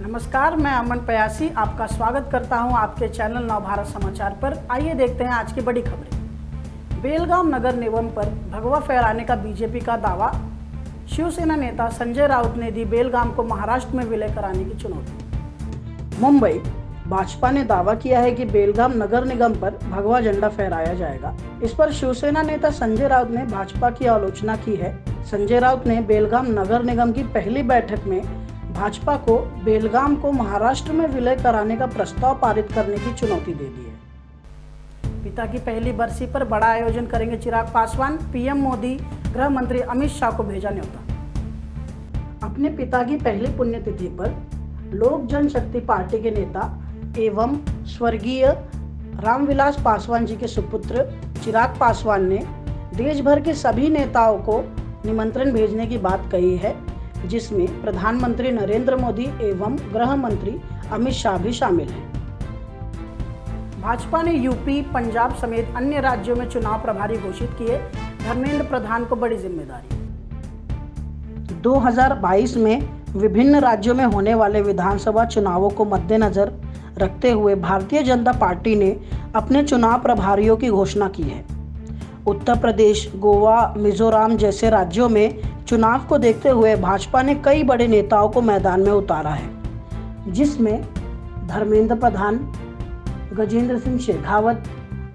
नमस्कार, मैं अमन पयासी आपका स्वागत करता हूं आपके चैनल नव भारत समाचार पर। आइए देखते हैं आज की बड़ी खबरें। बेलगाम नगर निगम पर भगवा फहराने का बीजेपी का दावा। शिवसेना नेता संजय राउत ने दी बेलगाम को महाराष्ट्र में विलय कराने की चुनौती। मुंबई भाजपा ने दावा किया है कि बेलगाम नगर निगम पर भगवा झंडा फहराया जाएगा। इस पर शिवसेना नेता संजय राउत ने भाजपा की आलोचना की है। संजय राउत ने बेलगाम नगर निगम की पहली बैठक में भाजपा को बेलगाम को महाराष्ट्र में विलय कराने का प्रस्ताव पारित करने की चुनौती दे दी है। पिता की पहली बरसी पर बड़ा आयोजन करेंगे चिराग पासवान। पीएम मोदी गृह मंत्री अमित शाह को भेजा न्योता। अपने पिता की पहली पुण्यतिथि पर लोक जनशक्ति पार्टी के नेता एवं स्वर्गीय रामविलास पासवान जी के सुपुत्र चिराग पासवान ने देश भर के सभी नेताओं को निमंत्रण भेजने की बात कही है, जिसमें प्रधानमंत्री नरेंद्र मोदी एवं गृह मंत्री अमित शाह भी शामिल हैं। भाजपा ने यूपी, पंजाब समेत अन्य राज्यों में चुनाव प्रभारी घोषित किए। धर्मेंद्र प्रधान को बड़ी जिम्मेदारी। 2022 में विभिन्न राज्यों में होने वाले विधानसभा चुनावों को मद्देनजर रखते हुए भारतीय जनता पार्टी ने अपने चुनाव प्रभारियों की घोषणा की है। उत्तर प्रदेश, गोवा, मिजोरम जैसे राज्यों में चुनाव को देखते हुए भाजपा ने कई बड़े नेताओं को मैदान में उतारा है, जिसमें धर्मेंद्र प्रधान, गजेंद्र सिंह शेखावत,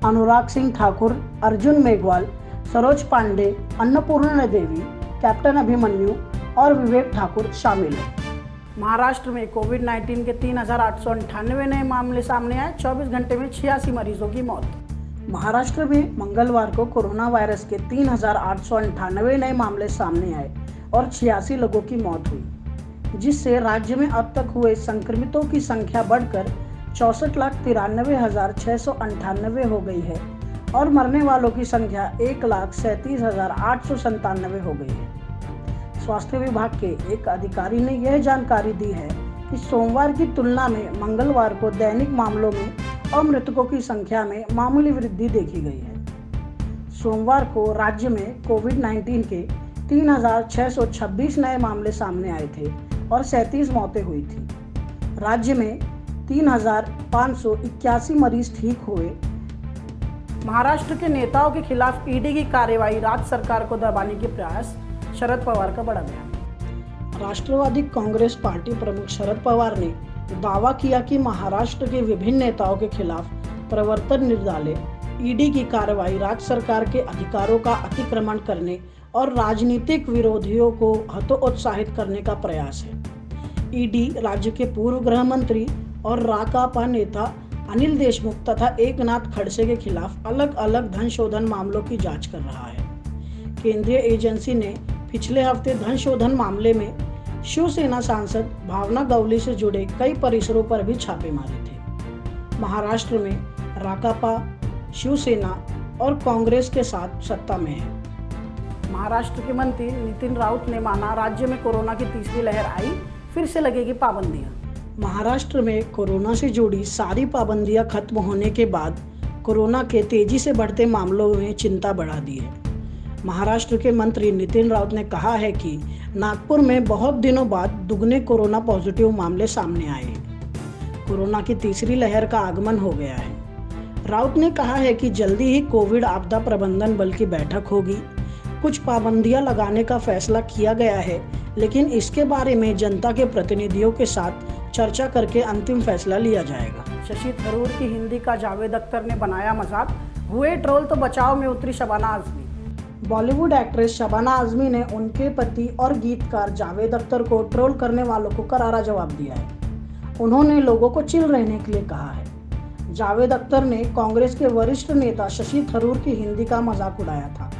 अनुराग सिंह ठाकुर, अर्जुन मेघवाल, सरोज पांडे, अन्नपूर्णा देवी, कैप्टन अभिमन्यु और विवेक ठाकुर शामिल हैं। महाराष्ट्र में कोविड-19 के 3,898 नए मामले सामने आए। 24 घंटे में 86 मरीजों की मौत। महाराष्ट्र में मंगलवार को कोरोना वायरस के 3,898 नए मामले सामने आए और 86 लोगों की मौत हुई, जिससे राज्य में अब तक हुए संक्रमितों की संख्या बढ़कर 64,93,698 हो गई है और मरने वालों की संख्या 1,37,897 हो गई है। स्वास्थ्य विभाग के एक अधिकारी ने यह जानकारी दी है कि सोमवार की तुलना में मंगलवार को दैनिक मामलों में और मृतकों की संख्या में मामूली वृद्धि देखी गई है। सोमवार को राज्य में कोविड-19 के 3,626 नए मामले सामने आए थे और 37 मौतें हुई थी। राज्य में 3,581 मरीज ठीक हुए। महाराष्ट्र के नेताओं के खिलाफ ईडी की कार्रवाई, राज्य सरकार को दबाने के प्रयास। शरद पवार का बड़ा बयान। राष्ट्रवादी कांग्रेस पार्टी प्रमुख शरद पवार ने दावा किया कि महाराष्ट्र के विभिन्न नेताओं के खिलाफ प्रवर्तन निदेशालय ईडी की कार्रवाई राज्य सरकार के अधिकारों का अतिक्रमण करने और राजनीतिक विरोधियों को हतोत्साहित करने का प्रयास है। ईडी राज्य के पूर्व गृह मंत्री और राकापा नेता अनिल देशमुख तथा एकनाथ खड़से के खिलाफ अलग अलग धन शोधन मामलों की जांच कर रहा है। केंद्रीय एजेंसी ने पिछले हफ्ते धन शोधन मामले में शिवसेना सांसद भावना गवली से जुड़े कई परिसरों पर भी छापे मारे थे। महाराष्ट्र में राकापा, शिवसेना और कांग्रेस के साथ सत्ता में है। महाराष्ट्र के मंत्री नितिन राउत ने माना, राज्य में कोरोना की तीसरी लहर आई, फिर से लगेगी पाबंदियां। महाराष्ट्र में कोरोना से जुड़ी सारी पाबंदियां खत्म होने के बाद कोरोना के तेजी से बढ़ते मामलों में चिंता बढ़ा दी है। महाराष्ट्र के मंत्री नितिन राउत ने कहा है कि नागपुर में बहुत दिनों बाद दुगने कोरोना पॉजिटिव मामले सामने आए हैं। कोरोना की तीसरी लहर का आगमन हो गया है। राउत ने कहा है कि जल्दी ही कोविड आपदा प्रबंधन बल की बैठक होगी। कुछ पाबंदियां लगाने का फैसला किया गया है, लेकिन इसके बारे में जनता के प्रतिनिधियों के साथ चर्चा करके अंतिम फैसला लिया जाएगा। शशि थरूर की हिंदी का जावेद अख्तर ने बनाया मजाक। हुए ट्रोल तो बचाव में उतरी शबाना आजमी। बॉलीवुड एक्ट्रेस शबाना आजमी ने उनके पति और गीतकार जावेद अख्तर को ट्रोल करने वालों को करारा जवाब दिया है। उन्होंने लोगों को चिल रहने के लिए कहा है। जावेद अख्तर ने कांग्रेस के वरिष्ठ नेता शशि थरूर की हिंदी का मजाक उड़ाया था।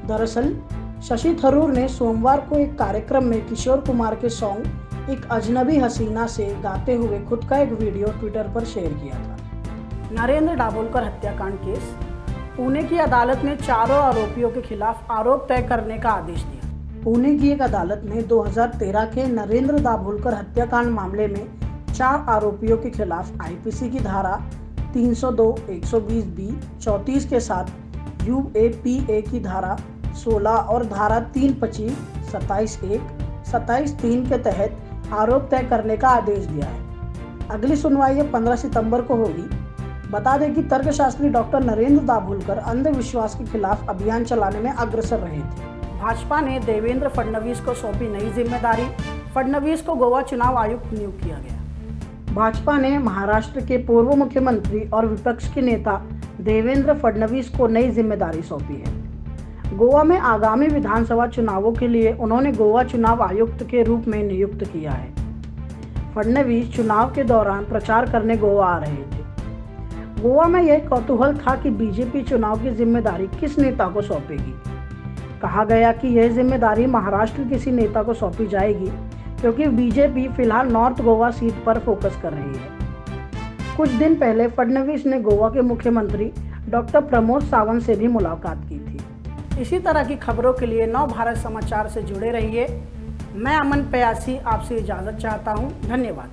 दरअसल शशि थरूर ने सोमवार को एक कार्यक्रम में किशोर कुमार के सॉन्ग एक अजनबी हसीना से गाते हुए खुद का एक वीडियो ट्विटर पर शेयर किया था। नरेंद्र दाभोलकर हत्याकांड केस। पुणे की अदालत ने चारों आरोपियों के खिलाफ आरोप तय करने का आदेश दिया। पुणे की एक अदालत ने 2013 के नरेंद्र दाभोलकर हत्याकांड मामले में 4 आरोपियों के खिलाफ आईपीसी की धारा 302, 120B, 34 के साथ यूएपीए की धारा 16 और धारा 325, 27(1), 27(3) के तहत आरोप तय करने का आदेश दिया है। अगली सुनवाई 15 सितंबर को होगी। बता दें कि तर्कशास्त्री डॉक्टर नरेंद्र दाभोलकर अंधविश्वास के खिलाफ अभियान चलाने में अग्रसर रहे थे। भाजपा ने देवेंद्र फडणवीस को सौंपी नई जिम्मेदारी। फडणवीस को गोवा चुनाव आयुक्त नियुक्त किया गया। भाजपा ने महाराष्ट्र के पूर्व मुख्यमंत्री और विपक्ष के नेता देवेंद्र फडणवीस को नई जिम्मेदारी सौंपी है। गोवा में आगामी विधानसभा चुनावों के लिए उन्होंने गोवा चुनाव आयुक्त के रूप में नियुक्त किया है। फडणवीस चुनाव के दौरान प्रचार करने गोवा आ रहे थे। गोवा में यह कौतूहल था कि बीजेपी चुनाव की जिम्मेदारी किस नेता को सौंपेगी। कहा गया कि यह जिम्मेदारी महाराष्ट्र के किसी नेता को सौंपी जाएगी, क्योंकि बीजेपी फिलहाल नॉर्थ गोवा सीट पर फोकस कर रही है। कुछ दिन पहले फडणवीस ने गोवा के मुख्यमंत्री डॉक्टर प्रमोद सावंत से भी मुलाकात की थी। इसी तरह की खबरों के लिए नव भारत समाचार से जुड़े रहिए। मैं अमन पयासी आपसे इजाज़त चाहता हूँ। धन्यवाद।